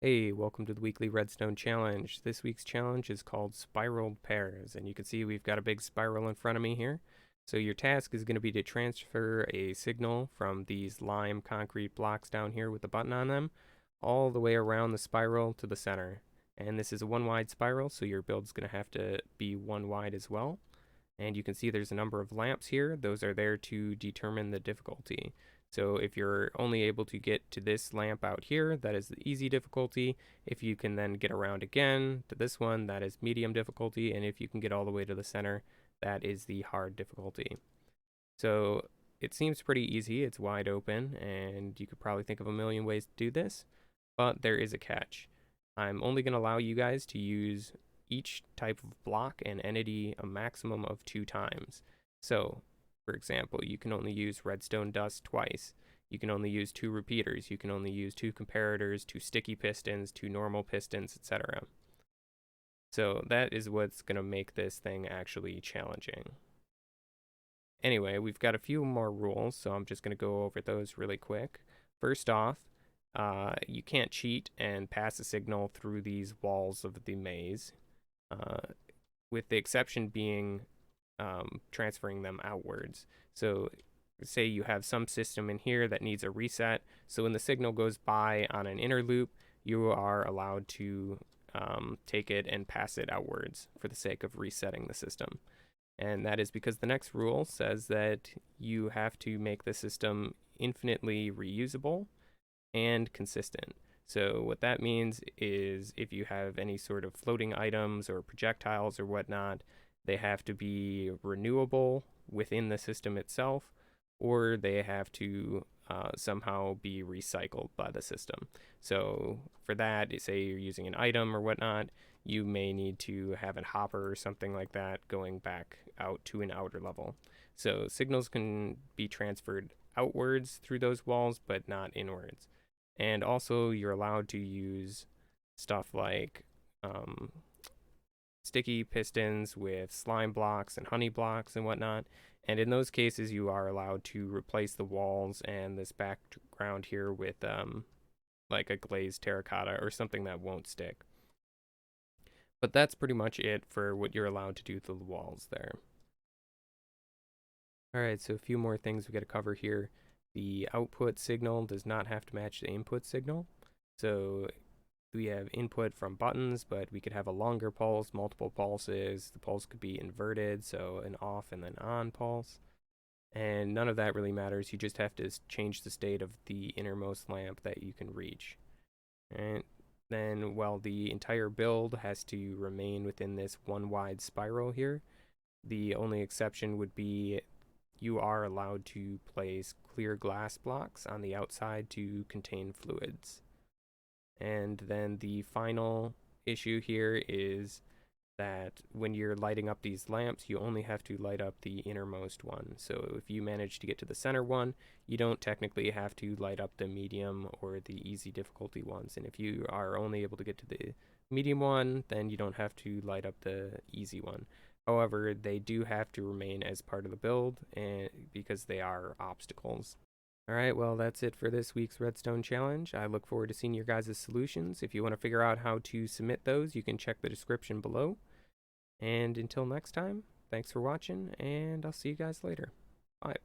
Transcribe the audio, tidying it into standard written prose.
Hey, welcome to the weekly Redstone challenge. This week's challenge is called Spiraled Pears, and you can see we've got a big spiral in front of me here. So your task is going to be to transfer a signal from these lime concrete blocks down here with the button on them all the way around the spiral to the center. And this is a one wide spiral, so your build's going to have to be one wide as well. And you can see there's a number of lamps here. Those are there to determine the difficulty. So if you're only able to get to this lamp out here, that is the easy difficulty. If you can then get around again to this one, that is medium difficulty. And if you can get all the way to the center, that is the hard difficulty. So it seems pretty easy. It's wide open, and you could probably think of a million ways to do this, but there is a catch. I'm only going to allow you guys to use each type of block and entity a maximum of 2 times. So, for example, you can only use redstone dust twice. You can only use 2 repeaters. You can only use 2 comparators, 2 sticky pistons, 2 normal pistons, etc. So that is what's going to make this thing actually challenging. Anyway, we've got a few more rules, so I'm just going to go over those really quick. First off, you can't cheat and pass a signal through these walls of the maze, with the exception being transferring them outwards. So say you have some system in here that needs a reset, so when the signal goes by on an inner loop, you are allowed to take it and pass it outwards for the sake of resetting the system. And that is because the next rule says that you have to make the system infinitely reusable and consistent. So what that means is if you have any sort of floating items or projectiles or whatnot, they have to be renewable within the system itself, or they have to somehow be recycled by the system. So for that, say you're using an item or whatnot, you may need to have a hopper or something like that going back out to an outer level. So signals can be transferred outwards through those walls, but not inwards. And also, you're allowed to use stuff like sticky pistons with slime blocks and honey blocks and whatnot. And in those cases, you are allowed to replace the walls and this background here with like a glazed terracotta or something that won't stick. But that's pretty much it for what you're allowed to do to the walls there. All right, so a few more things we got to cover here. The output signal does not have to match the input signal. So we have input from buttons, but we could have a longer pulse, multiple pulses. The pulse could be inverted, so an off and then on pulse. And none of that really matters. You just have to change the state of the innermost lamp that you can reach. And then, well, the entire build has to remain within this one wide spiral here. The only exception would be you are allowed to place clear glass blocks on the outside to contain fluids. And then the final issue here is that when you're lighting up these lamps, you only have to light up the innermost one. So if you manage to get to the center one, you don't technically have to light up the medium or the easy difficulty ones. And if you are only able to get to the medium one, then you don't have to light up the easy one. However, they do have to remain as part of the build and because they are obstacles. All right, well, that's it for this week's Redstone Challenge. I look forward to seeing your guys' solutions. If you want to figure out how to submit those, you can check the description below. And until next time, thanks for watching, and I'll see you guys later. Bye.